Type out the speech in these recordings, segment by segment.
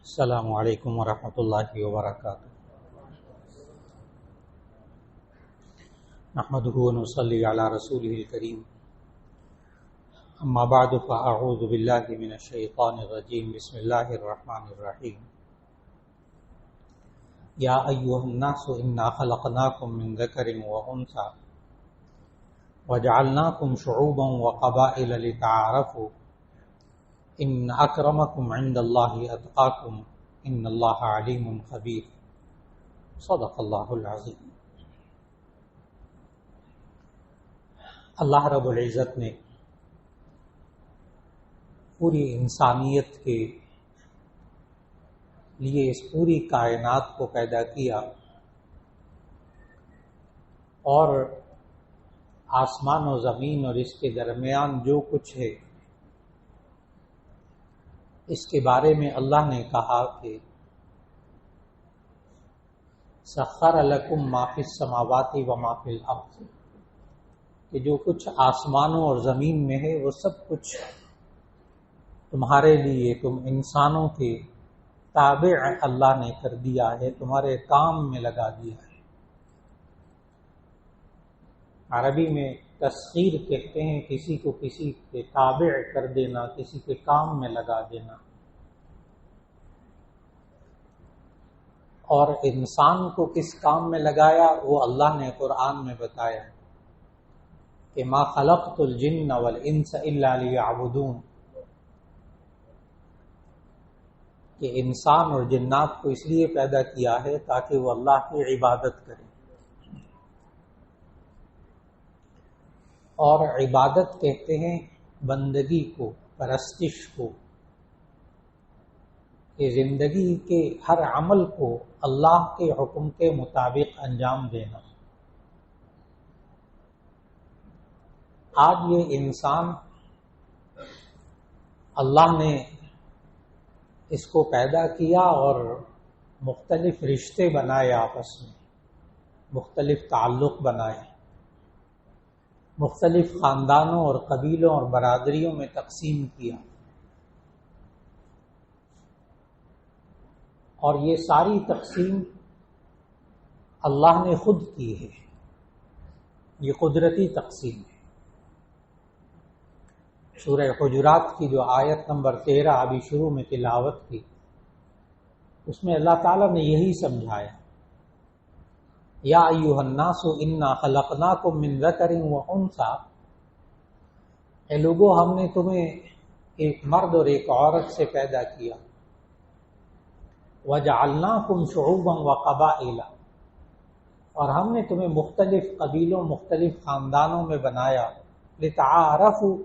السلام علیکم ورحمۃ اللہ وبرکاتہ۔ نحمدہ ونصلی علی رسولہ الکریم، اما بعد فاعوذ باللہ من الشیطان الرجیم، بسم اللہ الرحمن الرحیم۔ یا ایھا الناس انا خلقناکم من ذکر وانثی وجعلناکم شعوبا وقبائل لتعارفوا ان اکرمکم عند اللہ اتقاکم ان اللہ علیم خبیر۔ صدق اللہ العظیم۔ اللہ رب العزت نے پوری انسانیت کے لیے اس پوری کائنات کو پیدا کیا اور آسمان و زمین اور اس کے درمیان جو کچھ ہے اس کے بارے میں اللہ نے کہا کہ سخر لکم ما فی السماوات و ما فی الارض، کہ جو کچھ آسمانوں اور زمین میں ہے وہ سب کچھ تمہارے لیے، تم انسانوں کے تابع اللہ نے کر دیا ہے، تمہارے کام میں لگا دیا ہے۔ عربی میں تسخیر کہتے ہیں کسی کو کسی کے تابع کر دینا، کسی کے کام میں لگا دینا۔ اور انسان کو کس کام میں لگایا وہ اللہ نے قرآن میں بتایا کہ ما خلقت الجن والانس الا لیعبدون، کہ انسان اور جنات کو اس لیے پیدا کیا ہے تاکہ وہ اللہ کی عبادت کریں۔ اور عبادت کہتے ہیں بندگی کو، پرستش کو، کہ زندگی کے ہر عمل کو اللہ کے حکم کے مطابق انجام دینا۔ آج یہ انسان اللہ نے اس کو پیدا کیا اور مختلف رشتے بنائے، آپس میں مختلف تعلق بنائے، مختلف خاندانوں اور قبیلوں اور برادریوں میں تقسیم کیا، اور یہ ساری تقسیم اللہ نے خود کی ہے، یہ قدرتی تقسیم ہے۔ سورہ حجرات کی جو آیت نمبر 13 ابھی شروع میں تلاوت کی، اس میں اللہ تعالیٰ نے یہی سمجھایا، یا ایھا الناس انا خلقناکم من ذکر وانثی، اے لوگو ہم نے تمہیں ایک مرد اور ایک عورت سے پیدا کیا، وجعلناکم شعوبا وقبائل، اور ہم نے تمہیں مختلف قبیلوں، مختلف خاندانوں میں بنایا، لتعارفوا،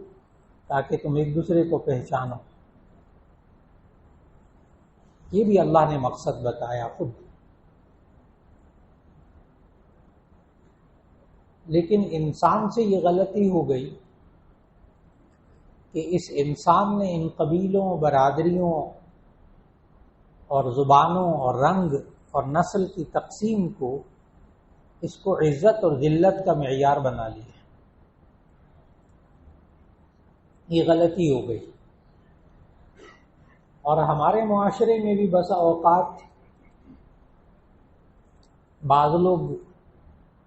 تاکہ تم ایک دوسرے کو پہچانو۔ یہ بھی اللہ نے مقصد بتایا خود۔ لیکن انسان سے یہ غلطی ہو گئی کہ اس انسان نے ان قبیلوں، برادریوں اور زبانوں اور رنگ اور نسل کی تقسیم کو، اس کو عزت اور ذلت کا معیار بنا لیا۔ یہ غلطی ہو گئی، اور ہمارے معاشرے میں بھی بسا اوقات بعض لوگ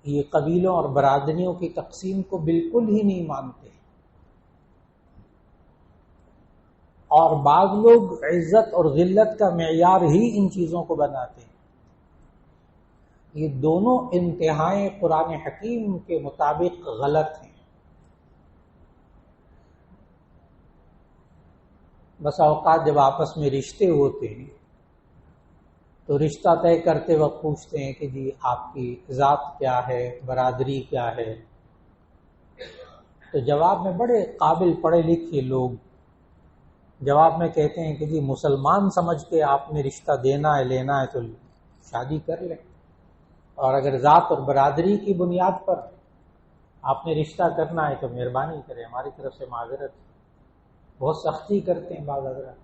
یہ قبیلوں اور برادریوں کی تقسیم کو بالکل ہی نہیں مانتے، اور بعض لوگ عزت اور ذلت کا معیار ہی ان چیزوں کو بناتے ہیں۔ یہ دونوں انتہائیں قرآن حکیم کے مطابق غلط ہیں۔ بس اوقات جب آپس میں رشتے ہوتے ہیں تو رشتہ طے کرتے وقت پوچھتے ہیں کہ جی آپ کی ذات کیا ہے، برادری کیا ہے، تو جواب میں بڑے قابل پڑھے لکھے لوگ جواب میں کہتے ہیں کہ جی مسلمان سمجھ کے آپ نے رشتہ دینا ہے، لینا ہے تو شادی کر لیں، اور اگر ذات اور برادری کی بنیاد پر آپ نے رشتہ کرنا ہے تو مہربانی کریں، ہماری طرف سے معذرت۔ بہت سختی کرتے ہیں بعض حضرات۔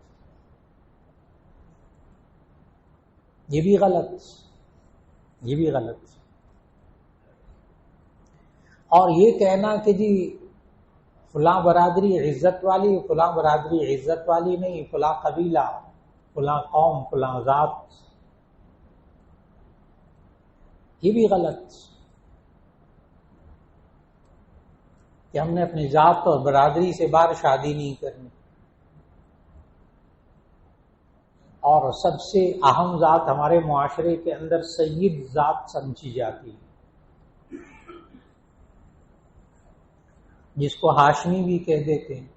یہ بھی غلط، یہ بھی غلط۔ اور یہ کہنا کہ جی فلاں برادری عزت والی، فلاں برادری عزت والی نہیں، فلاں قبیلہ فلاں قوم فلاں ذات، یہ بھی غلط کہ ہم نے اپنی ذات اور برادری سے باہر شادی نہیں کرنی، اور سب سے اہم ذات ہمارے معاشرے کے اندر سید ذات سمجھی جاتی ہے، جس کو ہاشمی بھی کہہ دیتے ہیں،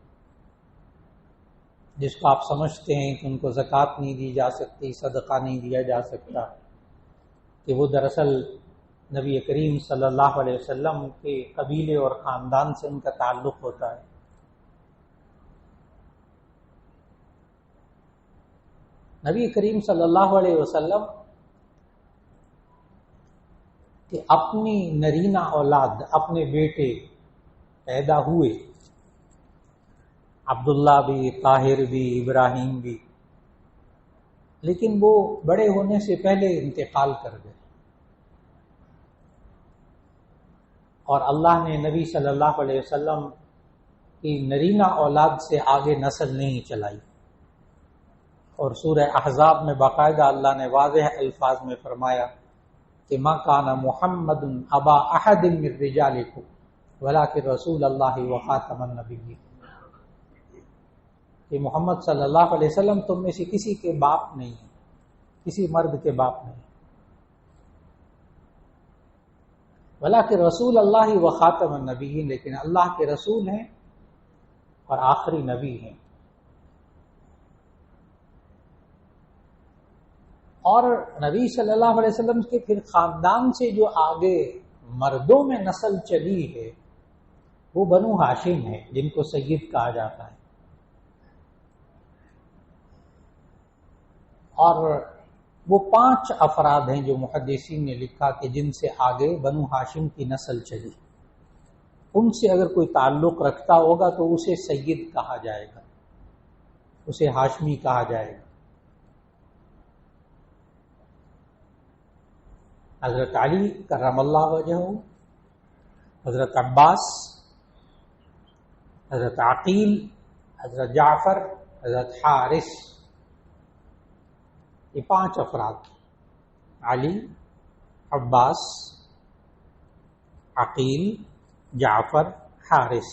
جس کو آپ سمجھتے ہیں کہ ان کو زکوٰۃ نہیں دی جا سکتی، صدقہ نہیں دیا جا سکتا، کہ وہ دراصل نبی کریم صلی اللہ علیہ وسلم کے قبیلے اور خاندان سے ان کا تعلق ہوتا ہے۔ نبی کریم صلی اللہ علیہ وسلم کہ اپنی نرینہ اولاد، اپنے بیٹے پیدا ہوئے، عبداللہ بھی، طاہر بھی، ابراہیم بھی، لیکن وہ بڑے ہونے سے پہلے انتقال کر گئے، اور اللہ نے نبی صلی اللہ علیہ وسلم کی نرینہ اولاد سے آگے نسل نہیں چلائی، اور سورہ احزاب میں باقاعدہ اللہ نے واضح الفاظ میں فرمایا کہ ما کان محمد ابا احد من رجالکم ولکن رسول اللہ وخاتم النبیین، کہ محمد صلی اللہ علیہ وسلم تم میں سے کسی کے باپ نہیں ہے، کسی مرد کے باپ نہیں، ولیکن رسول اللہ وخاتم النبیین، لیکن اللہ کے رسول ہیں اور آخری نبی ہیں۔ اور نبی صلی اللہ علیہ وسلم کے پھر خاندان سے جو آگے مردوں میں نسل چلی ہے وہ بنو ہاشم ہے، جن کو سید کہا جاتا ہے، اور وہ 5 افراد ہیں جو محدثین نے لکھا کہ جن سے آگے بنو ہاشم کی نسل چلی، ان سے اگر کوئی تعلق رکھتا ہوگا تو اسے سید کہا جائے گا، اسے ہاشمی کہا جائے گا۔ حضرت علی کرم اللہ وجہہ، حضرت عباس، حضرت عقیل، حضرت جعفر، حضرت حارث، یہ 5 افراد، علی، عباس، عقیل، جعفر، حارث،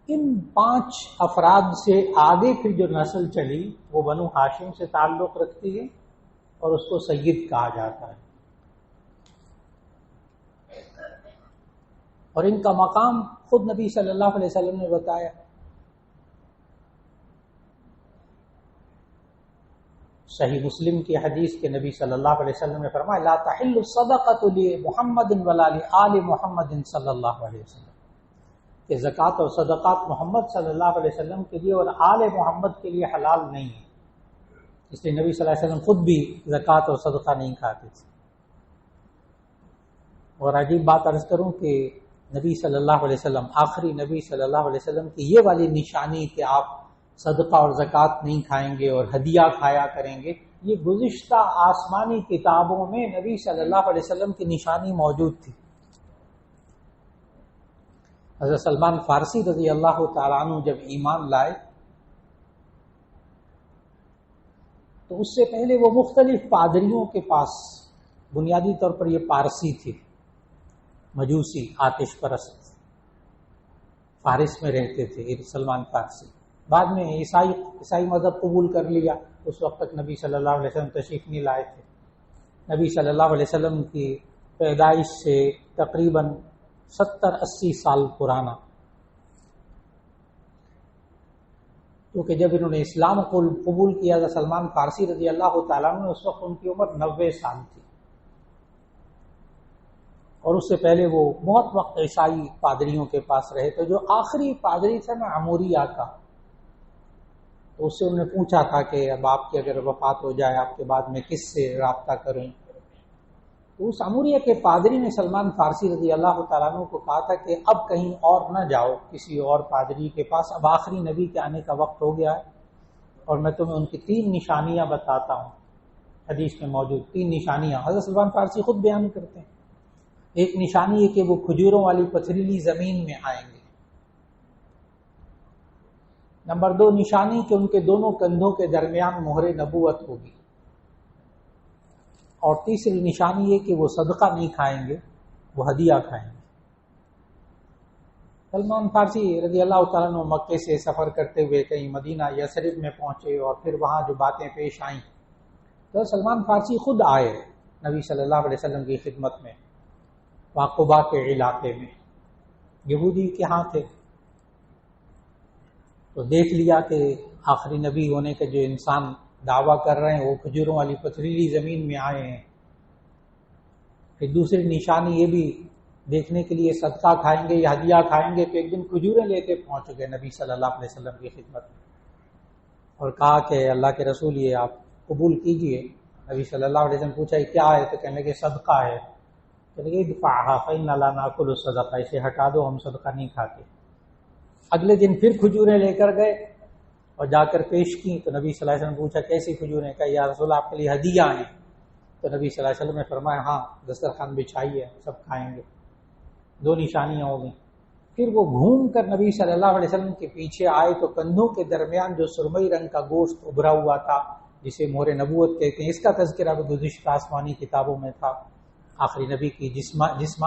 ان 5 افراد سے آگے پھر جو نسل چلی وہ بنو ہاشم سے تعلق رکھتی ہے اور اس کو سید کہا جاتا ہے، اور ان کا مقام خود نبی صلی اللہ علیہ وسلم نے بتایا۔ صحیح مسلم کی حدیث کے نبی صلی اللہ علیہ وسلم نے فرمایا لا تحل الصدقۃ لمحمد ولا لآل محمد صلی اللہ علیہ وسلم، کہ زکوٰۃ اور صدقات محمد صلی اللہ علیہ وسلم کے لیے اور آل محمد کے لیے حلال نہیں ہے، اس لیے نبی صلی اللہ علیہ وسلم خود بھی زکوٰۃ اور صدقہ نہیں کھاتے تھے۔ اور عجیب بات عرض کروں کہ نبی صلی اللہ علیہ وسلم، آخری نبی صلی اللہ علیہ وسلم کی یہ والی نشانی کہ آپ صدقہ اور زکوٰۃ نہیں کھائیں گے اور ہدیہ کھایا کریں گے، یہ گزشتہ آسمانی کتابوں میں نبی صلی اللہ علیہ وسلم کی نشانی موجود تھی۔ حضرت سلمان فارسی رضی اللہ تعالیٰ عنہ جب ایمان لائے تو اس سے پہلے وہ مختلف پادریوں کے پاس، بنیادی طور پر یہ پارسی تھے، مجوسی، آتش پرست، فارس میں رہتے تھے سلمان فارسی، بعد میں عیسائی مذہب قبول کر لیا، اس وقت تک نبی صلی اللہ علیہ وسلم تشریف نہیں لائے تھے۔ نبی صلی اللہ علیہ وسلم کی پیدائش سے تقریباً 70-80 سال پرانا، کیونکہ جب انہوں نے اسلام قبول کیا تھا سلمان فارسی رضی اللہ تعالیٰ عنہ، اس وقت ان کی عمر 90 سال تھی، اور اس سے پہلے وہ بہت وقت عیسائی پادریوں کے پاس رہے تھے۔ جو آخری پادری تھا نا عموریہ کا، تو اس سے انہوں نے پوچھا تھا کہ اب آپ کی اگر وفات ہو جائے آپ کے بعد میں کس سے رابطہ کروں، تو اس عموریہ کے پادری نے سلمان فارسی رضی اللہ تعالیٰ عنہ کو کہا تھا کہ اب کہیں اور نہ جاؤ کسی اور پادری کے پاس، اب آخری نبی کے آنے کا وقت ہو گیا ہے، اور میں تمہیں ان کی 3 نشانیاں بتاتا ہوں، حدیث میں موجود 3 نشانیاں حضرت سلمان فارسی خود بیان کرتے ہیں۔ ایک نشانی ہے کہ وہ کھجوروں والی پتھریلی زمین میں آئیں گے۔ نمبر 2 نشانی کہ ان کے دونوں کندھوں کے درمیان مہر نبوت ہوگی، اور تیسری نشانی یہ کہ وہ صدقہ نہیں کھائیں گے، وہ ہدیہ کھائیں گے۔ سلمان فارسی رضی اللہ تعالیٰ عنہ مکے سے سفر کرتے ہوئے کہیں مدینہ یثرب میں پہنچے، اور پھر وہاں جو باتیں پیش آئیں تو سلمان فارسی خود آئے نبی صلی اللہ علیہ وسلم کی خدمت میں، وہاں قباء کے علاقے میں، یہودی کے ہاں تھے، تو دیکھ لیا کہ آخری نبی ہونے کے جو انسان دعویٰ کر رہے ہیں وہ کھجوروں والی پتھریلی زمین میں آئے ہیں۔ پھر دوسری نشانی یہ بھی دیکھنے کے لیے صدقہ کھائیں گے یا ہدیہ کھائیں گے، کہ ایک دن کھجوریں لے کے پہنچ گئے نبی صلی اللہ علیہ وسلم کی خدمت میں، اور کہا کہ اللہ کے رسول یہ آپ قبول کیجئے۔ نبی صلی اللہ علیہ وسلم پوچھا یہ کیا ہے؟ تو کہنے لگے صدقہ ہے۔ کہنے لگے ادفعها فإنا لا نأكل الصدقہ، اسے ہٹا دو، ہم صدقہ نہیں کھاتے۔ اگلے دن پھر کھجوریں لے کر گئے اور جا کر پیش کی، تو نبی صلی اللہ علیہ وسلم نے پوچھا کیسی کھجوریں؟ کہا یا رسول آپ کے لیے ہدیہ ہیں۔ تو نبی صلی اللہ علیہ وسلم نے فرمایا ہاں دسترخوان بچھائیے، سب کھائیں گے۔ 2 نشانیاں ہو گئیں۔ پھر وہ گھوم کر نبی صلی اللہ علیہ وسلم کے پیچھے آئے تو کندھوں کے درمیان جو سرمئی رنگ کا گوشت ابھرا ہوا تھا جسے مہر نبوت کہتے ہیں، اس کا تذکرہ بھی گزشتہ آسمانی کتابوں میں تھا۔ آخری نبی کی جسم